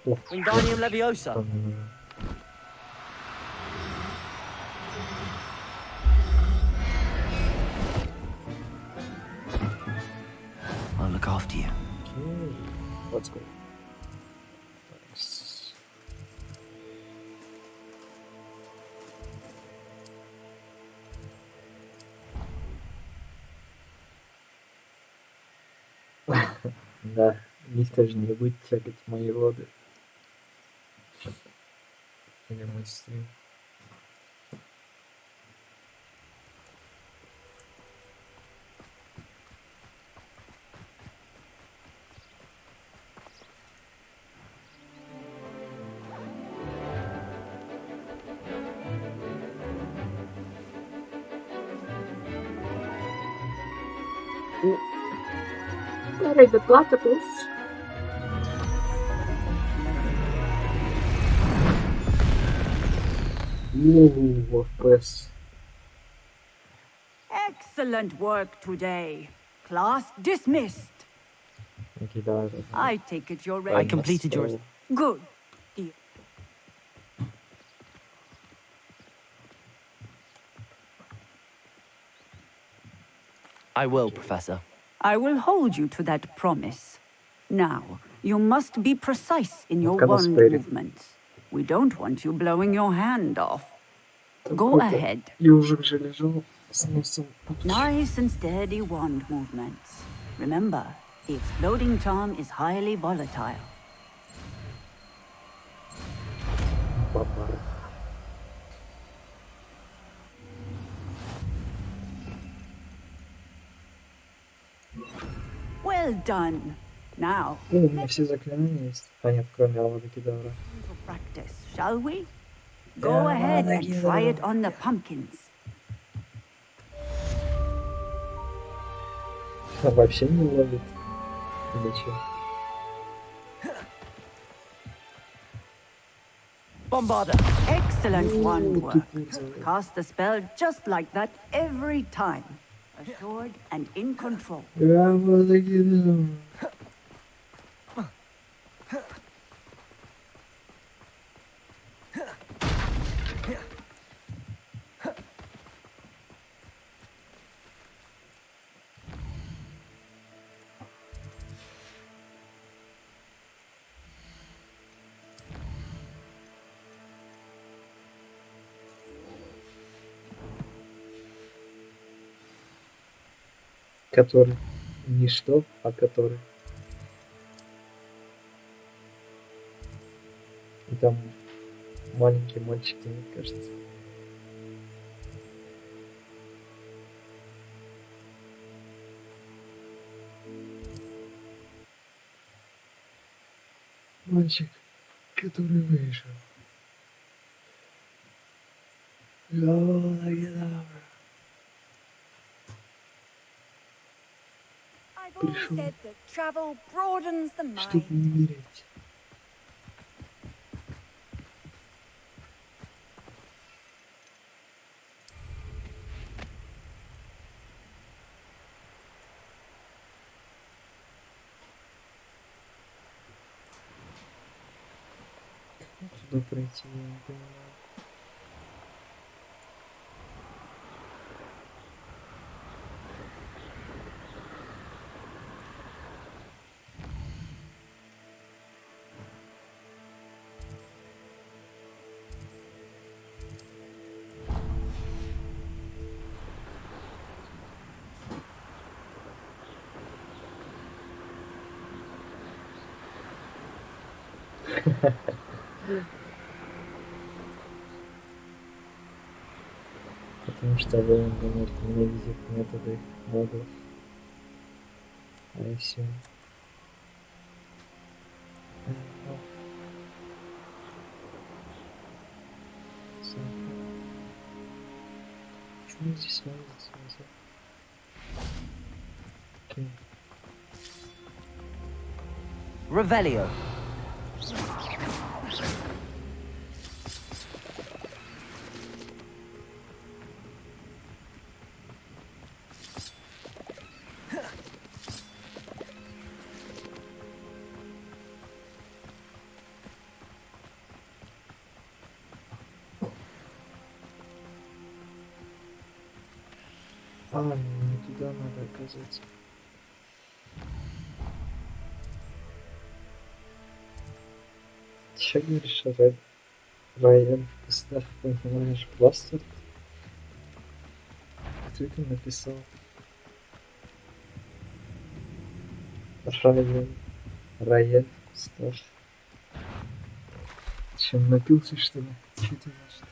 Wingardium Leviosa. I'll look after you. Okay, let's go. Да, никто же не будет тягать мои воды. Или мой стрим. Ready the platypus. Ooh, FPS. Excellent work today. Class dismissed. Okay, давай. I take it you're ready. I completed yours. Good. Deal. I will, Professor. I will hold you to that promise. Now, you must be precise in your Как wand спорить? movements. We don't want you blowing your hand off. Go ahead. Ежик же лежал с носом. Nice and steady wand movements. Remember, the exploding charm is highly volatile. Well done. Now, У меня все заклинания есть. А нет, кроме Авада Кедавра. practice, shall we? Go ahead and try it on the pumpkins. Вообще не ловит. Или что? Bombarder. Excellent wand work. Cast the spell just like that every time. Assured and in control. Авада Кедавра. Который. Не что, а который. И там маленькие мальчики, мне кажется. Мальчик, который выжил. I've always said that travel broadens the Чтобы mind. не умереть. Как сюда пройти, я не понимаю. Потому что Волан-де-Морт ненавидит методы маглов. А и все. Почему здесь связывается? Окей. Revelio. А, не туда надо, оказывается. Че говоришь, Райан, поставь, понимаешь, бластер? Кто это написал? Райан, ставь. Чем напился, что ли? Что это значит?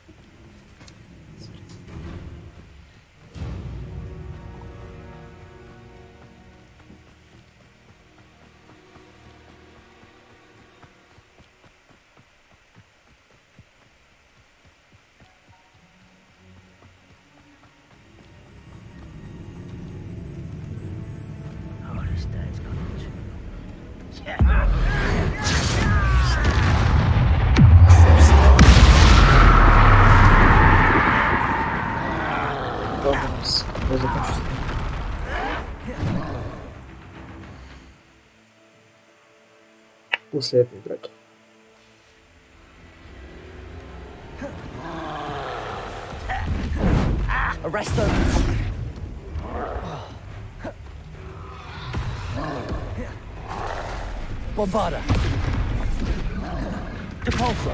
Я закончу. После этой драки. Arrest them. Bombarda. Depulso.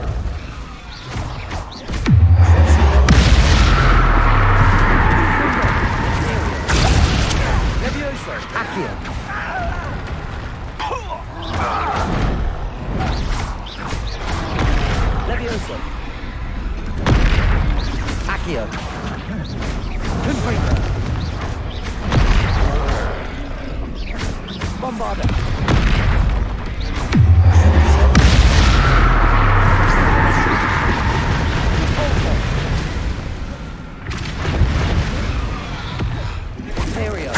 Levioso. Accio. Levioso. Accio. Confringo. Bombarda. Imperio.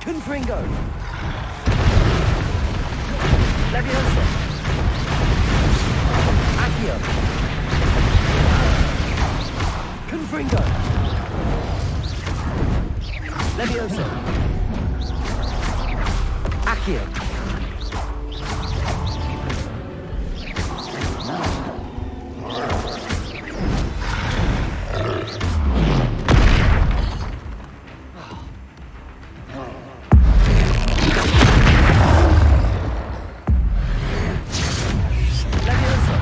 Confringo. Levioso. Accio. Confringo. Levioso. Accio. Levioso.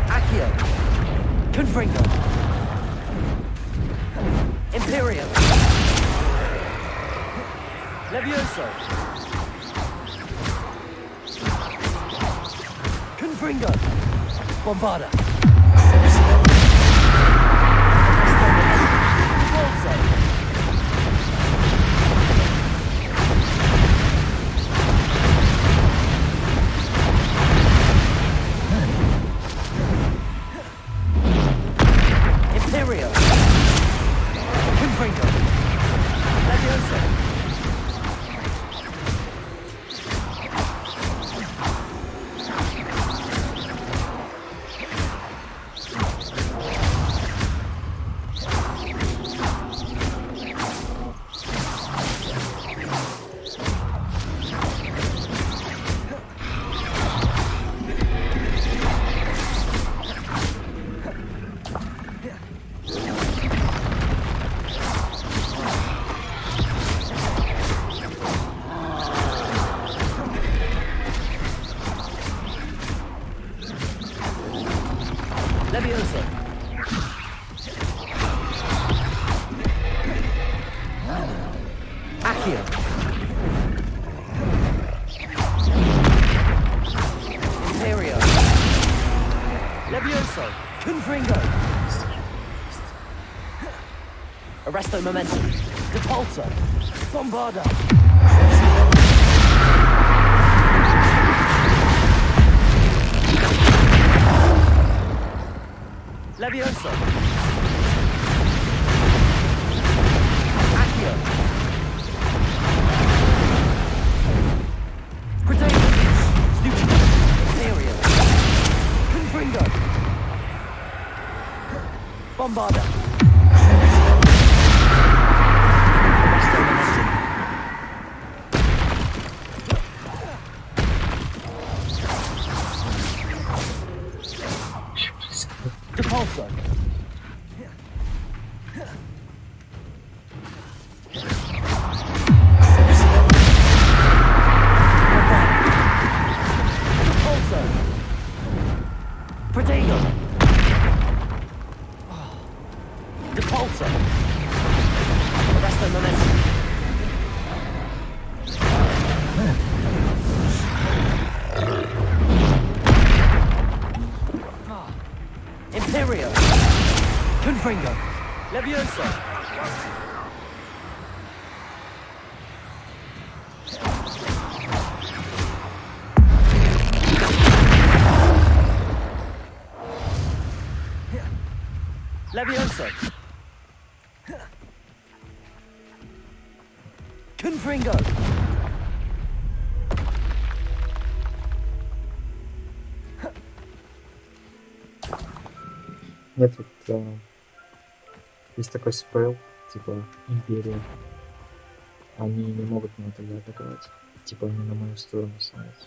Accio. Confringo. Imperial. Levioso. Confringo. Bombarda. Repulso. Imperial. Confringo. Levioso. Levioso. Accio. Confringo! Arresto momentum. Depulso. Bombarda. Levioso. Accio. Protego. Stupid. Imperial. Confringo. Bombarda. Depulso. Depulso. Protego. Depulso. Arresto momentum. Imperio. Confringo. Levioso. Levioso. Confringo. Нет, вот есть такой спел, типа Империя. Они не могут меня тогда атаковать. Типа они на мою сторону становятся.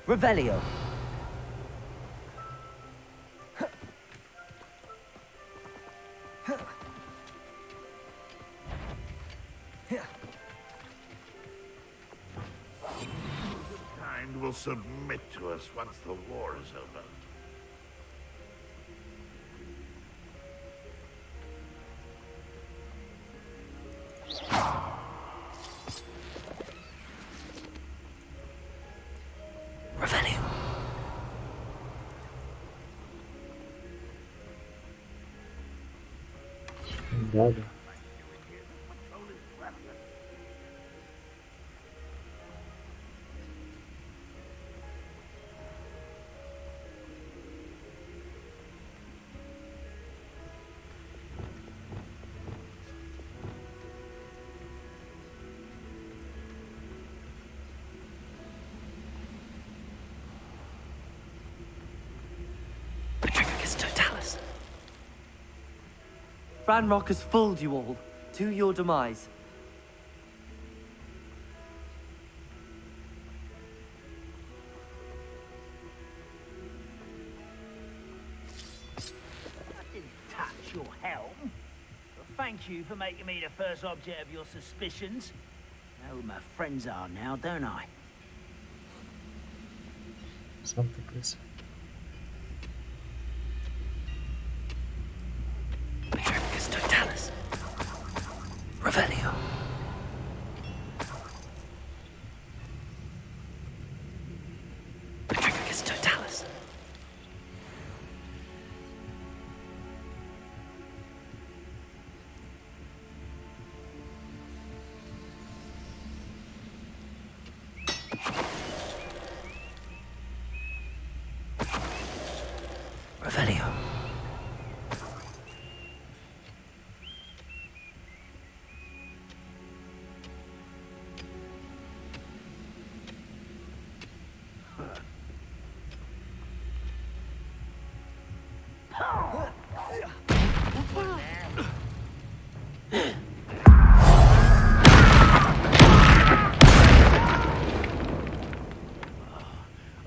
Revelio. Kind will submit to us once the war is over. Revelio. Да, да. Petrificus totalis. Ranrock has fooled you all, to your demise. Touch your helm. Well, thank you for making me the first object of your suspicions. Know who my friends are now, don't I? Сам ты крыса. Petrificus totalis. Revelio. Petrificus totalis. Revelio.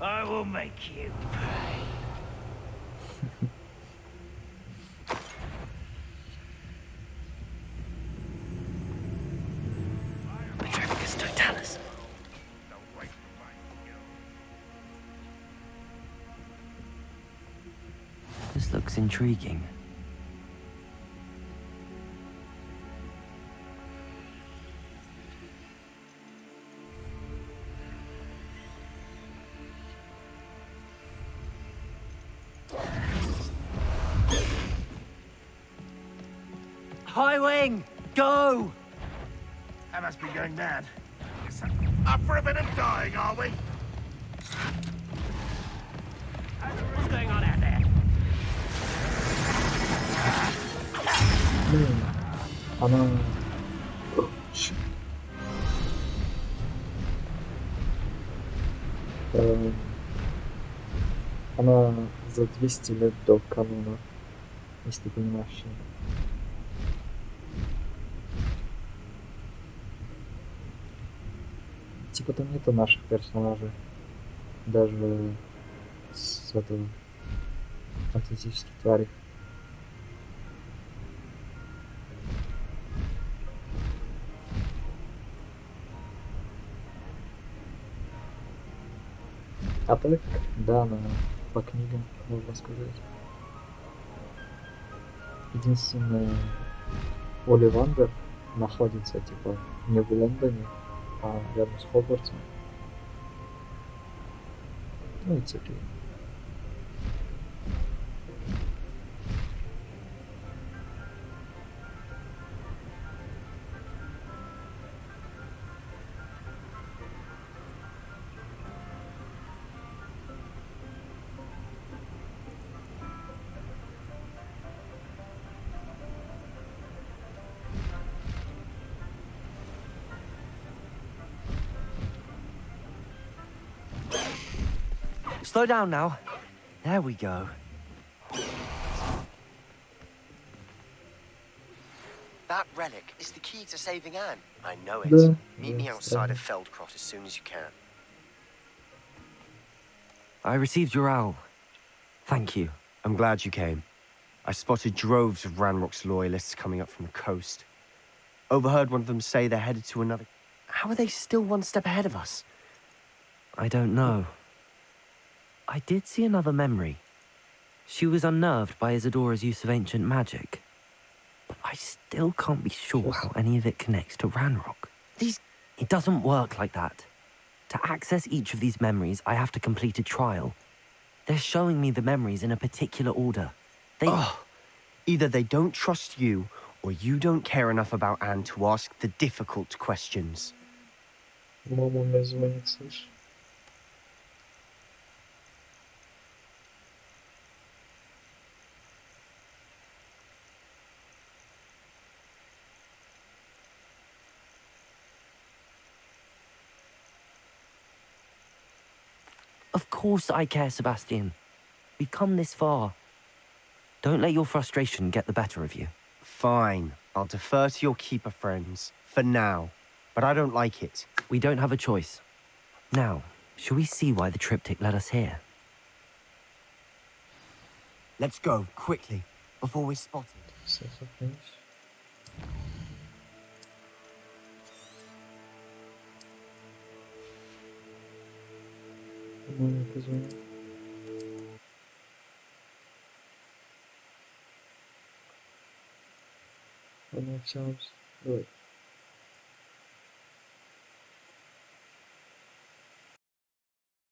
I will make you pay. Petrificus totalis. This looks intriguing. High Wing, go! That must be going mad. Up for a bit of dying, are we? What's going on out there? Она... Она за 200 лет до кануна, если ты понимаешь. Типа там нету наших персонажей. Даже с этого фантастических тварей. А так, да, по книгам, можно сказать. Единственное, Оливандер находится, типа, не в Лондоне, а рядом с Хогвартсом. Ну и такие. Slow down now. There we go. That relic is the key to saving Anne. I know it. Да, Meet me outside of Feldcroft as soon as you can. I received your owl. Thank you. I'm glad you came. I spotted droves of Ranrock's loyalists coming up from the coast. Overheard one of them say they're headed to another... How are they still one step ahead of us? I don't know. I did see another memory. She was unnerved by Isadora's use of ancient magic. But I still can't be sure how any of it connects to Ranrock. It doesn't work like that. To access each of these memories, I have to complete a trial. They're showing me the memories in a particular order. Either they don't trust you, or you don't care enough about Anne to ask the difficult questions. Мама мне звонит, слышь. Of course I care, Sebastian. We've come this far. Don't let your frustration get the better of you. Fine. I'll defer to your keeper friends. For now. But I don't like it. We don't have a choice. Now, shall we see why the triptych led us here? Let's go, quickly, before we're spotted. Маме позвонит. Ладно, все, давай.